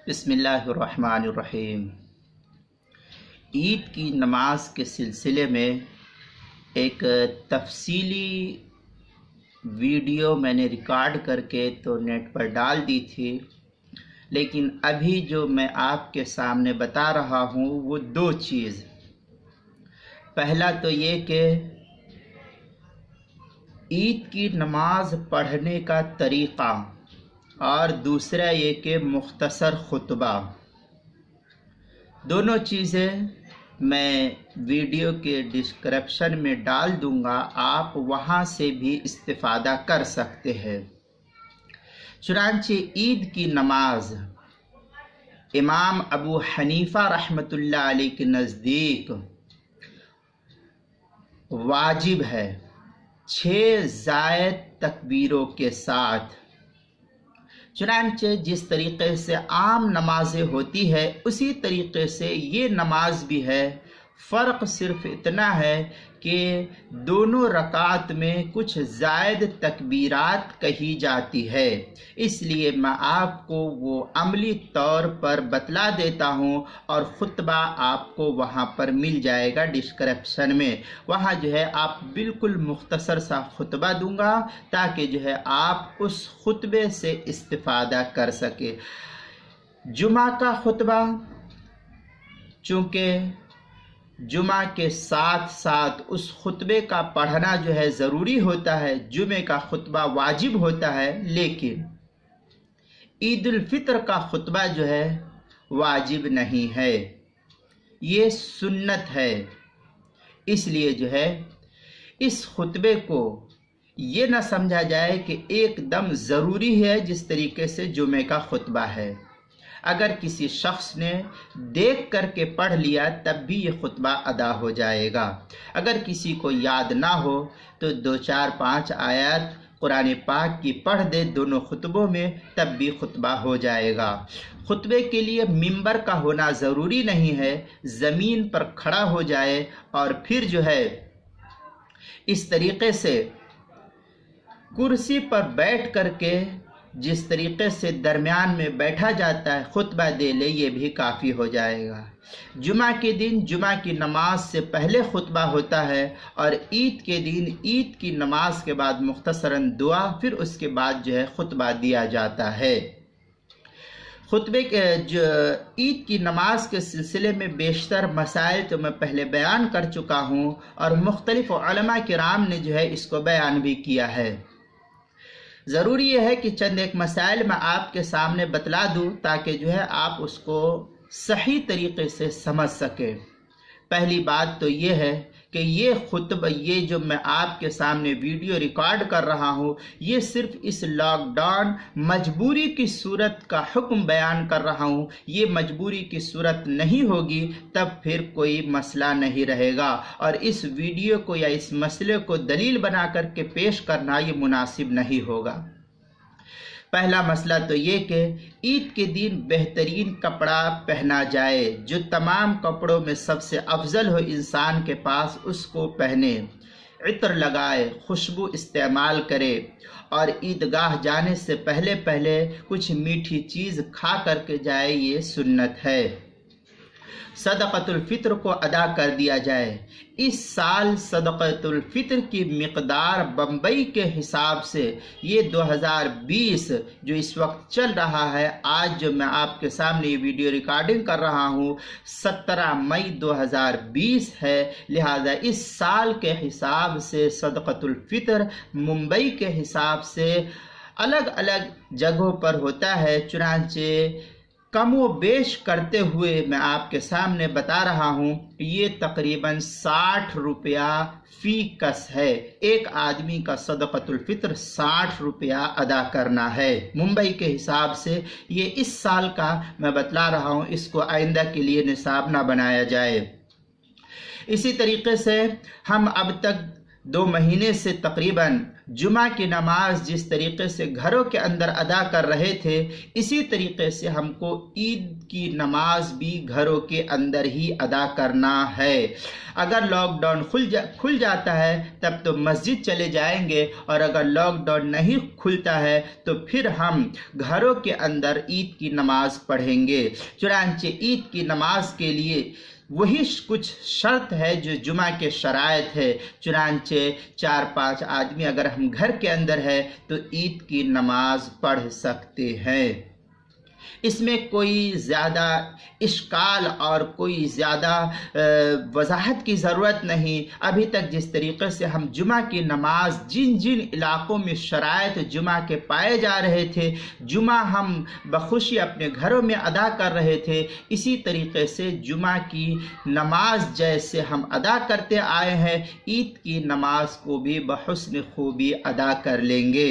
बिस्मिल्लाहिर्रहमानिर्रहीम। ईद की नमाज के सिलसिले में एक तफसीली वीडियो मैंने रिकॉर्ड करके तो नेट पर डाल दी थी, लेकिन अभी जो मैं आपके सामने बता रहा हूँ वो दो चीज़। पहला तो ये कि ईद की नमाज पढ़ने का तरीक़ा, और दूसरा ये कि मुख्तसर खुतबा। दोनों चीज़ें मैं वीडियो के डिस्क्रिप्शन में डाल दूंगा, आप वहाँ से भी इस्तिफ़ादा कर सकते हैं। चुनांचे ईद की नमाज इमाम अबू हनीफ़ा रहमतुल्लाह अलैह के नज़दीक वाजिब है 6 ज़ायद तकबीरों के साथ। चुनांचे जिस तरीक़े से आम नमाजें होती है उसी तरीक़े से ये नमाज भी है। फ़र्क सिर्फ इतना है कि दोनों रकात में कुछ ज़ायद तकबीरात कही जाती है, इसलिए मैं आपको वो अमली तौर पर बतला देता हूँ और ख़ुतबा आपको वहाँ पर मिल जाएगा डिस्क्रिप्शन में। वहाँ जो है आप बिल्कुल मुख्तसर सा ख़ुतबा दूंगा ताकि जो है आप उस ख़ुतबे से इस्तिफ़ादा कर सके। जुमा का ख़ुतबा, चूँकि जुमा के साथ साथ उस खुतबे का पढ़ना जो है ज़रूरी होता है, जुमे का खुतबा वाजिब होता है, लेकिन ईद उल फितर का खुतबा जो है वाजिब नहीं है, ये सुन्नत है। इसलिए जो है इस खुतबे को ये न समझा जाए कि एकदम ज़रूरी है जिस तरीके से जुमे का खुतबा है। अगर किसी शख्स ने देख करके पढ़ लिया तब भी ये खुतबा अदा हो जाएगा। अगर किसी को याद ना हो तो 2-4-5 आयत कुरान पाक की पढ़ दे दोनों खुतबों में, तब भी खुतबा हो जाएगा। खुतबे के लिए मिंबर का होना ज़रूरी नहीं है, ज़मीन पर खड़ा हो जाए और फिर जो है इस तरीक़े से कुर्सी पर बैठ करके जिस तरीक़े से दरमियान में बैठा जाता है खुतबा दे ले, ये भी काफ़ी हो जाएगा। जुमा के दिन जुमा की नमाज से पहले खुतबा होता है और ईद के दिन ईद की नमाज के बाद मुख्तसरन दुआ, फिर उसके बाद जो है खुतबा दिया जाता है। खुतबे के जो ईद की नमाज के सिलसिले में बेशतर मसाइल तो मैं पहले बयान कर चुका हूँ और मुख्तलिफ़ उलमा किराम ने जो है इसको बयान भी किया है। ज़रूरी यह है कि चंद एक मसाइल मैं आपके सामने बतला दूँ ताकि जो है आप उसको सही तरीक़े से समझ सकें। पहली बात तो ये है कि ये खुतबा, ये जो मैं आपके सामने वीडियो रिकॉर्ड कर रहा हूँ, ये सिर्फ इस लॉकडाउन मजबूरी की सूरत का हुक्म बयान कर रहा हूँ। ये मजबूरी की सूरत नहीं होगी तब फिर कोई मसला नहीं रहेगा, और इस वीडियो को या इस मसले को दलील बना करके पेश करना ये मुनासिब नहीं होगा। पहला मसला तो ये कि ईद के दिन बेहतरीन कपड़ा पहना जाए, जो तमाम कपड़ों में सबसे अफजल हो इंसान के पास उसको पहने, इत्र लगाए, खुशबू इस्तेमाल करे और ईदगाह जाने से पहले पहले कुछ मीठी चीज़ खा करके जाए, ये सुन्नत है। सदक़तुल फ़ित्र को अदा कर दिया जाए। इस साल सदक़तुल फ़ित्र की मिक़दार बम्बई के हिसाब से ये 2020 जो इस वक्त चल रहा है, आज जो मैं आपके सामने ये वीडियो रिकॉर्डिंग कर रहा हूँ 17 मई 2020 है। लिहाजा इस साल के हिसाब से सदक़तुल फ़ित्र मुंबई के हिसाब से अलग अलग जगहों पर होता है। चुनांचे कम व बेश करते हुए मैं आपके सामने बता रहा हूँ, ये तकरीबन 60 रुपया फ़ी कस है। एक आदमी का सदक़तुल फ़ित्र 60 रुपया अदा करना है मुंबई के हिसाब से। ये इस साल का मैं बतला रहा हूँ, इसको आइंदा के लिए निसाब ना बनाया जाए। इसी तरीके से हम अब तक 2 महीने से तकरीबन जुमा की नमाज जिस तरीके से घरों के अंदर अदा कर रहे थे, इसी तरीके से हमको ईद की नमाज भी घरों के अंदर ही अदा करना है। अगर लॉकडाउन खुल जाता है तब तो मस्जिद चले जाएंगे, और अगर लॉकडाउन नहीं खुलता है तो फिर हम घरों के अंदर ईद की नमाज पढ़ेंगे। चुनांचे ईद की नमाज के लिए वही कुछ शर्त है जो जुमा के शराइत है। चुनांचे 4-5 आदमी अगर हम घर के अंदर है तो ईद की नमाज पढ़ सकते हैं। इसमें कोई ज़्यादा इश्काल और कोई ज़्यादा वजाहत की ज़रूरत नहीं। अभी तक जिस तरीके से हम जुमा की नमाज जिन जिन इलाक़ों में शराइत जुमा के पाए जा रहे थे, जुमा हम बखुशी अपने घरों में अदा कर रहे थे, इसी तरीके से जुमा की नमाज जैसे हम अदा करते आए हैं, ईद की नमाज को भी बहुस्न खूबी अदा कर लेंगे।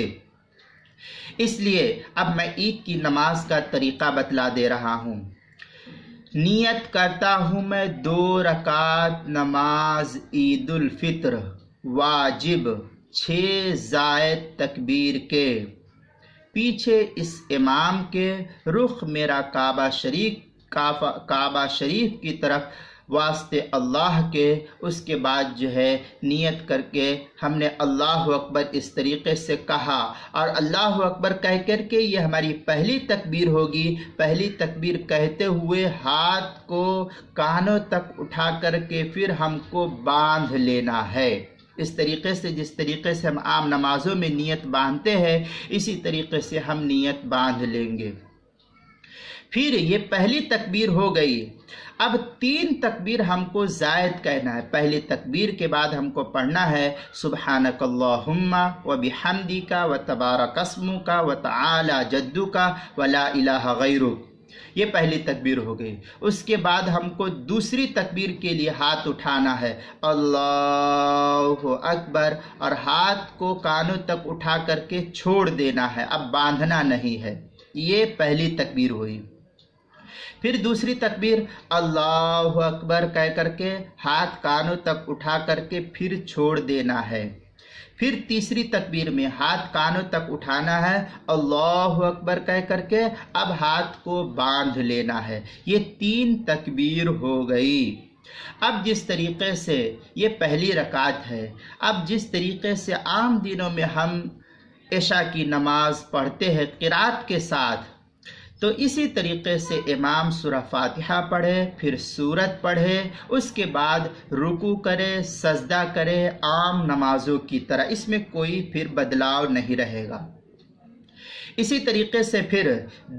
इसलिए अब मैं ईद की नमाज का तरीक़ा बतला दे रहा हूँ। नियत करता हूँ मैं 2 रकात नमाज ईदुल फित्र वाजिब 6 ज़ायद तकबीर के, पीछे इस इमाम के रुख मेरा काबा शरीफ की तरफ वास्ते अल्लाह के। उसके बाद जो है नियत करके हमने अल्लाह अकबर इस तरीक़े से कहा, और अल्लाह अकबर कह करके ये हमारी पहली तकबीर होगी। पहली तकबीर कहते हुए हाथ को कानों तक उठा करके फिर हमको बांध लेना है। इस तरीक़े से जिस तरीक़े से हम आम नमाज़ों में नियत बांधते हैं, इसी तरीक़े से हम नियत बांध लेंगे। फिर ये पहली तकबीर हो गई। अब 3 तकबीर हमको ज़ायद कहना है। पहली तकबीर के बाद हमको पढ़ना है सुब्हानकल्लाहुम्मा व बिहम्दिका व तबारक अस्मुका व तआला जद्दुका व ला इलाहा गैरुक। ये पहली तकबीर हो गई। उसके बाद हमको दूसरी तकबीर के लिए हाथ उठाना है, अल्लाहु अकबर, और हाथ को कानों तक उठा करके छोड़ देना है, अब बांधना नहीं है। ये पहली तकबीर हुई। फिर दूसरी तकबीर अल्लाहु अकबर कह करके हाथ कानों तक उठा करके फिर छोड़ देना है। फिर तीसरी तकबीर में हाथ कानों तक उठाना है, अल्लाहु अकबर कह करके अब हाथ को बांध लेना है। ये 3 तकबीर हो गई। अब जिस तरीक़े से ये पहली रकात है, अब जिस तरीक़े से आम दिनों में हम इशा की नमाज पढ़ते हैं क़िरात के साथ, तो इसी तरीक़े से इमाम सूरह फातिहा पढ़े, फिर सूरत पढ़े, उसके बाद रुकू करे, सजदा करे, आम नमाजों की तरह। इसमें कोई फिर बदलाव नहीं रहेगा। इसी तरीके से फिर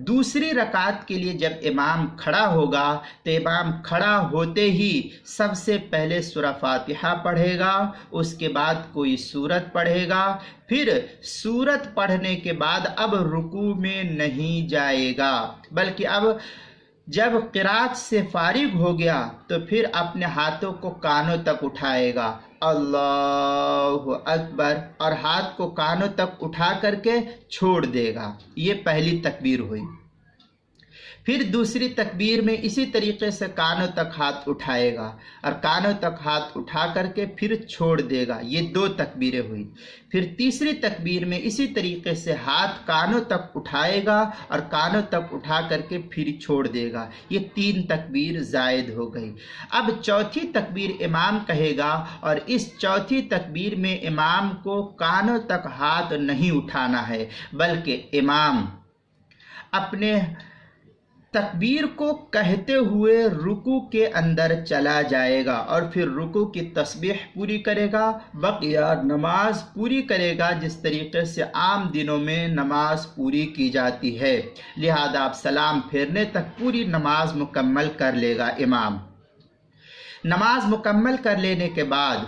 दूसरी रकात के लिए जब इमाम खड़ा होगा तो इमाम खड़ा होते ही सबसे पहले सूरह फातिहा पढ़ेगा, उसके बाद कोई सूरत पढ़ेगा, फिर सूरत पढ़ने के बाद अब रुकू में नहीं जाएगा, बल्कि अब जब क़िरात से फारिग हो गया तो फिर अपने हाथों को कानों तक उठाएगा, अल्लाहु अकबर, और हाथ को कानों तक उठा करके छोड़ देगा। ये पहली तकबीर हुई। फिर दूसरी तकबीर में इसी तरीके से कानों तक हाथ उठाएगा और कानों तक हाथ उठा करके फिर छोड़ देगा। ये 2 तकबीरें हुई। फिर तीसरी तकबीर में इसी तरीके से हाथ कानों तक उठाएगा और कानों तक उठा करके फिर छोड़ देगा। ये 3 तकबीर जायद हो गई। अब चौथी तकबीर इमाम कहेगा और इस चौथी तकबीर में इमाम को कानों तक हाथ नहीं उठाना है, बल्कि इमाम अपने तकबीर को कहते हुए रुकू के अंदर चला जाएगा और फिर रुकू की तस्बीह पूरी करेगा, बकिया नमाज पूरी करेगा जिस तरीके से आम दिनों में नमाज पूरी की जाती है। लिहाजा आप सलाम फेरने तक पूरी नमाज मुकम्मल कर लेगा इमाम। नमाज मुकम्मल कर लेने के बाद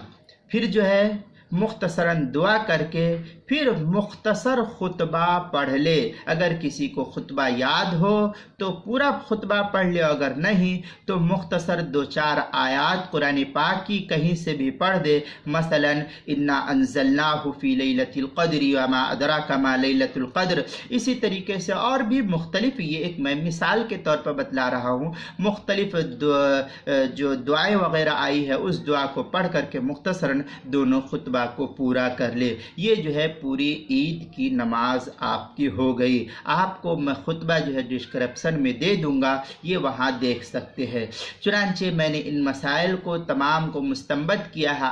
फिर जो है मुख्तसरन दुआ करके फिर मुख्तसर खुतबा पढ़ ले। अगर किसी को खुतबा याद हो तो पूरा खुतबा पढ़ ले, अगर नहीं तो मुख्तसर 2-4 आयात कुरान पाक की कहीं से भी पढ़ दे। मसलन इन्ना अंज़लनाहु फी लैलतिल क़द्रि व मा अदराका मा लैलतुल क़द्र। इसी तरीके से और भी मुख्तलिफ, ये एक मैं मिसाल के तौर पर बतला रहा हूँ, मुख्तलिफ जो दुआएँ वगैरह आई है उस दुआ को पढ़ करके मुख्तसरन दोनों खुतबा को पूरा कर ले। ये जो है پوری عید کی نماز آپ کی ہو گئی۔ آپ کو میں خطبہ جو ہے ڈسکرپشن میں دے دوں گا، یہ وہاں دیکھ سکتے ہیں۔ چنانچہ میں نے ان مسائل کو تمام کو مستنبط کیا ہے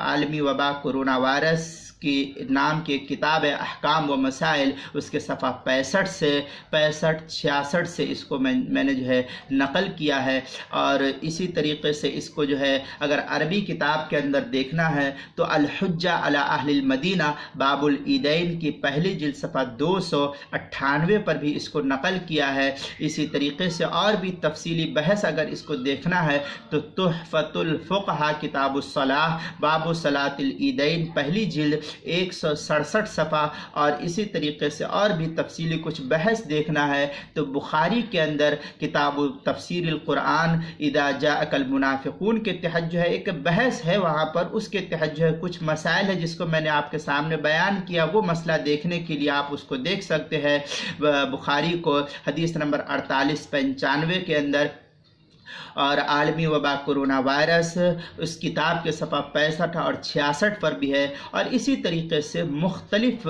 عالمی وبا کرونا وائرس کی نام کے کتاب احکام و مسائل، اس کے صفحہ 65 سے 66 سے اس کو میں نے جو ہے نقل کیا ہے۔ اور اسی طریقے سے اس کو جو ہے اگر عربی کتاب کے اندر دیکھنا ہے تو الحجہ علی اہل المدینہ باب العیدین کی پہلی جلد صفحہ 298 پر بھی اس کو نقل کیا ہے۔ اسی طریقے سے اور بھی تفصیلی بحث اگر اس کو دیکھنا ہے تو تحفۃ الفقہا کتاب الصلاۃ باب صلاۃ العیدین پہلی جلد 167 صفحہ، اور اسی طریقے سے اور بھی تفصیلی کچھ بحث دیکھنا ہے تو بخاری کے اندر کتاب تفسیر القرآن اذا جاءک المنافقون کے تحت جو ہے ایک بحث ہے، وہاں پر اس کے تحت جو ہے کچھ مسائل ہے جس کو میں نے آپ کے سامنے بیان کیا، وہ مسئلہ دیکھنے کے لیے آپ اس کو دیکھ سکتے ہیں بخاری کو حدیث نمبر 4895 کے اندر، اور عالمی وبا کرونا وائرس اس کتاب کے صفحہ 65 اور 66 پر بھی ہے۔ اور اسی طریقے سے مختلف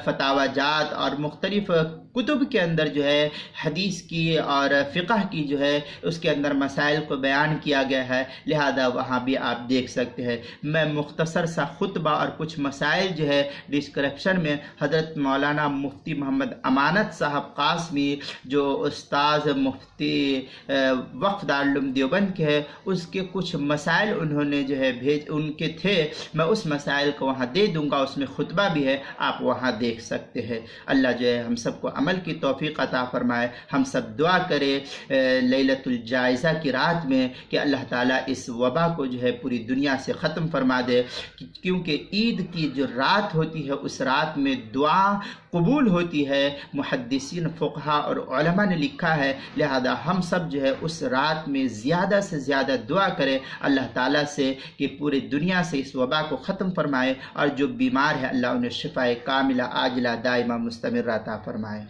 فتاوی جات اور مختلف کتب کے اندر جو ہے حدیث کی اور فقہ کی جو ہے اس کے اندر مسائل کو بیان کیا گیا ہے، لہذا وہاں بھی آپ دیکھ سکتے ہیں۔ میں مختصر سا خطبہ اور کچھ مسائل جو ہے ڈسکرپشن میں حضرت مولانا مفتی محمد امانت صاحب قاسمی جو استاذ مفتی وقف دارالعلوم دیوبند کے ہے، اس کے کچھ مسائل انہوں نے جو ہے ان کے تھے، میں اس مسائل کو وہاں دے دوں گا، اس میں خطبہ بھی ہے، آپ وہاں دیکھ سکتے ہیں۔ اللہ جو ہے ہم سب کو عمل کی توفیق عطا فرمائے۔ ہم سب دعا کرے لیلۃ الجائزہ کی رات میں کہ اللہ تعالیٰ اس وبا کو جو ہے پوری دنیا سے ختم فرما دے، کیونکہ عید کی جو رات ہوتی ہے اس رات میں دعا قبول ہوتی ہے، محدثین فقہا اور علماء نے لکھا ہے، لہذا ہم سب جو ہے اس رات میں زیادہ سے زیادہ دعا کرے اللہ تعالیٰ سے کہ پوری دنیا سے اس وبا کو ختم فرمائے، اور جو بیمار ہے اللہ انہیں شفائے کاملہ عاجلہ دائمہ مستمرہ عطا فرمائے۔